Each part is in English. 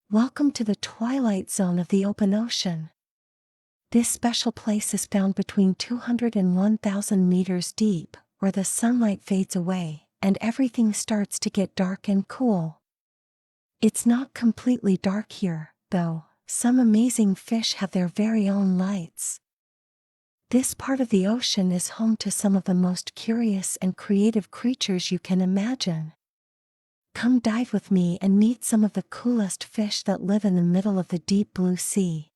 Welcome to the twilight zone of the open ocean. This special place is found between 200 and 1,000 meters deep, where the sunlight fades away, and everything starts to get dark and cool. It's not completely dark here, though. Some amazing fish have their very own lights. This part of the ocean is home to some of the most curious and creative creatures you can imagine. Come dive with me and meet some of the coolest fish that live in the middle of the deep blue sea.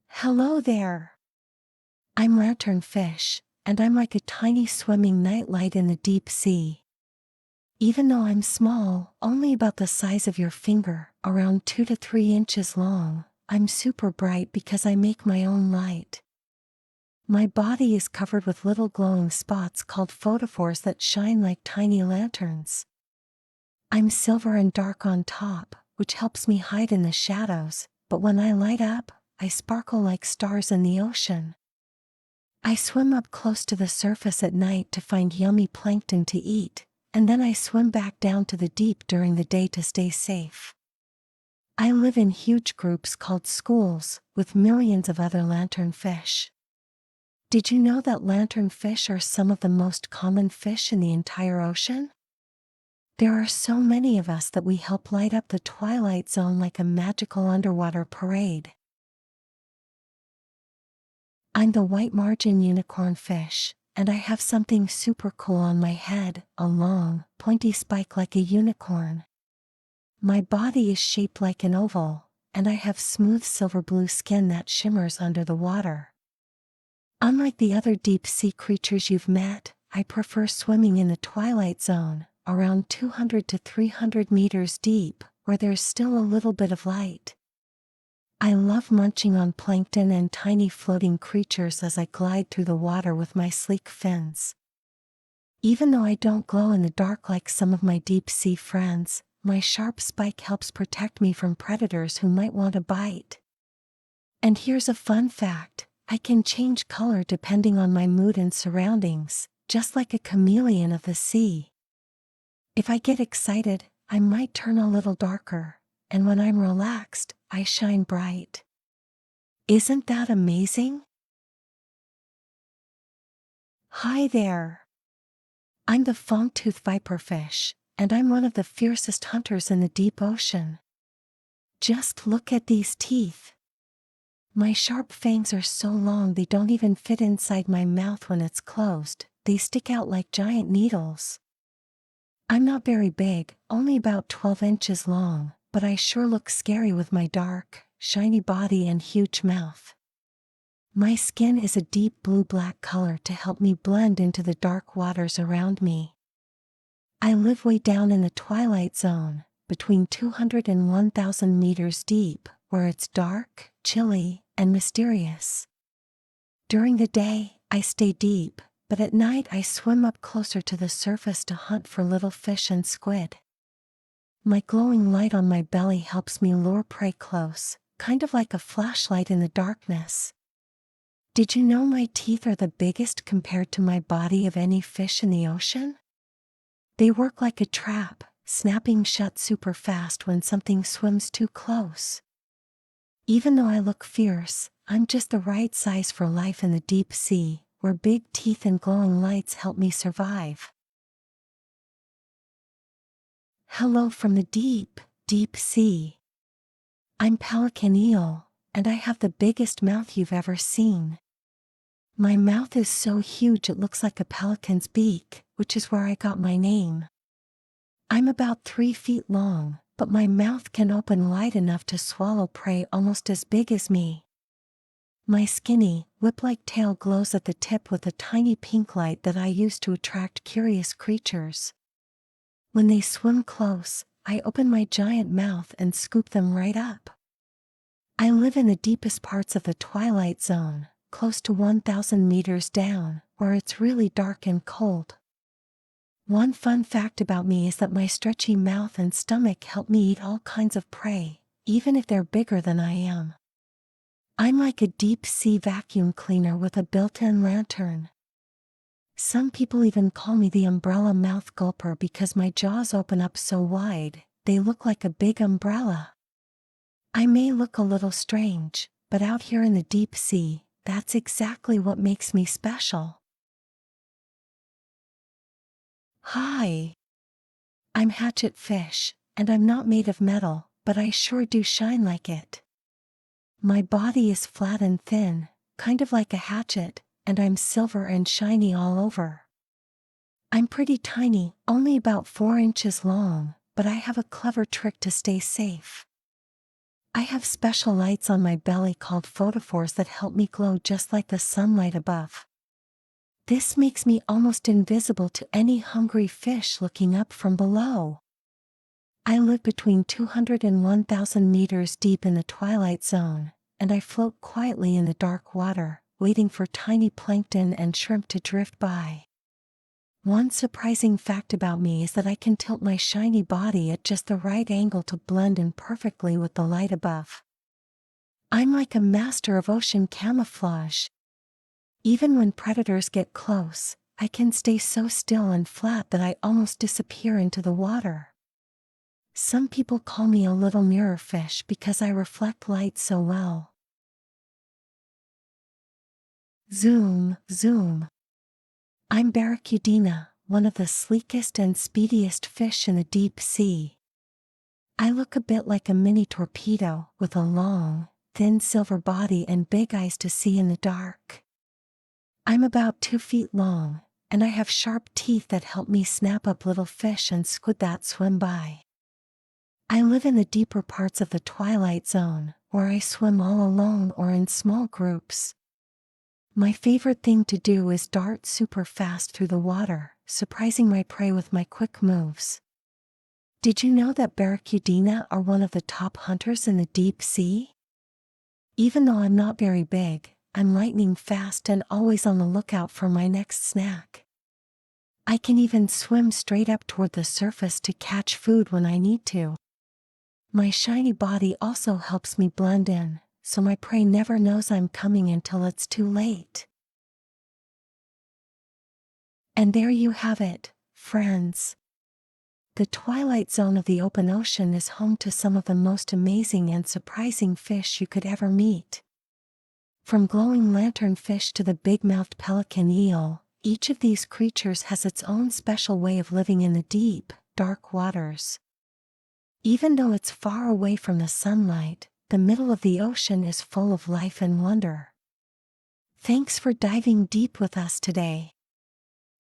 Hello there! I'm lanternfish, and I'm like a tiny swimming nightlight in the deep sea. Even though I'm small, only about the size of your finger, around 2 to 3 inches long, I'm super bright because I make my own light. My body is covered with little glowing spots called photophores that shine like tiny lanterns. I'm silver and dark on top, which helps me hide in the shadows, but when I light up, I sparkle like stars in the ocean. I swim up close to the surface at night to find yummy plankton to eat, and then I swim back down to the deep during the day to stay safe. I live in huge groups called schools, with millions of other lanternfish. Did you know that lanternfish are some of the most common fish in the entire ocean? There are so many of us that we help light up the twilight zone like a magical underwater parade. I'm the white margin unicorn fish, and I have something super cool on my head, a long, pointy spike like a unicorn. My body is shaped like an oval, and I have smooth silver blue skin that shimmers under the water. Unlike the other deep-sea creatures you've met, I prefer swimming in the twilight zone, around 200 to 300 meters deep, where there's still a little bit of light. I love munching on plankton and tiny floating creatures as I glide through the water with my sleek fins. Even though I don't glow in the dark like some of my deep-sea friends, my sharp spike helps protect me from predators who might want a bite. And here's a fun fact. I can change color depending on my mood and surroundings, just like a chameleon of the sea. If I get excited, I might turn a little darker, and when I'm relaxed, I shine bright. Isn't that amazing? Hi there! I'm the fong-tooth viperfish, and I'm one of the fiercest hunters in the deep ocean. Just look at these teeth. My sharp fangs are so long they don't even fit inside my mouth when it's closed. They stick out like giant needles. I'm not very big, only about 12 inches long, but I sure look scary with my dark, shiny body and huge mouth. My skin is a deep blue-black color to help me blend into the dark waters around me. I live way down in the twilight zone, between 200 and 1,000 meters deep, where it's dark, chilly, and mysterious. During the day, I stay deep, but at night I swim up closer to the surface to hunt for little fish and squid. My glowing light on my belly helps me lure prey close, kind of like a flashlight in the darkness. Did you know my teeth are the biggest compared to my body of any fish in the ocean? They work like a trap, snapping shut super fast when something swims too close. Even though I look fierce, I'm just the right size for life in the deep sea, where big teeth and glowing lights help me survive. Hello from the deep, deep sea. I'm pelican eel, and I have the biggest mouth you've ever seen. My mouth is so huge it looks like a pelican's beak, which is where I got my name. I'm about 3 feet long, but my mouth can open wide enough to swallow prey almost as big as me. My skinny, whip-like tail glows at the tip with a tiny pink light that I use to attract curious creatures. When they swim close, I open my giant mouth and scoop them right up. I live in the deepest parts of the twilight zone, close to 1,000 meters down, where it's really dark and cold. One fun fact about me is that my stretchy mouth and stomach help me eat all kinds of prey, even if they're bigger than I am. I'm like a deep-sea vacuum cleaner with a built-in lantern. Some people even call me the umbrella mouth gulper because my jaws open up so wide, they look like a big umbrella. I may look a little strange, but out here in the deep sea, that's exactly what makes me special. Hi. I'm hatchet fish, and I'm not made of metal, but I sure do shine like it. My body is flat and thin, kind of like a hatchet, and I'm silver and shiny all over. I'm pretty tiny, only about 4 inches long, but I have a clever trick to stay safe. I have special lights on my belly called photophores that help me glow just like the sunlight above. This makes me almost invisible to any hungry fish looking up from below. I live between 200 and 1,000 meters deep in the twilight zone, and I float quietly in the dark water, waiting for tiny plankton and shrimp to drift by. One surprising fact about me is that I can tilt my shiny body at just the right angle to blend in perfectly with the light above. I'm like a master of ocean camouflage. Even when predators get close, I can stay so still and flat that I almost disappear into the water. Some people call me a little mirror fish because I reflect light so well. Zoom, zoom. I'm Barracuda, one of the sleekest and speediest fish in the deep sea. I look a bit like a mini torpedo with a long, thin silver body and big eyes to see in the dark. I'm about 2 feet long, and I have sharp teeth that help me snap up little fish and squid that swim by. I live in the deeper parts of the twilight zone, where I swim all alone or in small groups. My favorite thing to do is dart super fast through the water, surprising my prey with my quick moves. Did you know that barracuda are one of the top hunters in the deep sea? Even though I'm not very big, I'm lightning fast and always on the lookout for my next snack. I can even swim straight up toward the surface to catch food when I need to. My shiny body also helps me blend in, so my prey never knows I'm coming until it's too late. And there you have it, friends. The twilight zone of the open ocean is home to some of the most amazing and surprising fish you could ever meet. From glowing lanternfish to the big-mouthed pelican eel, each of these creatures has its own special way of living in the deep, dark waters. Even though it's far away from the sunlight, the middle of the ocean is full of life and wonder. Thanks for diving deep with us today.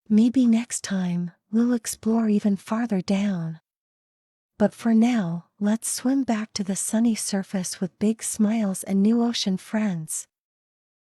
Maybe next time, we'll explore even farther down. But for now, let's swim back to the sunny surface with big smiles and new ocean friends.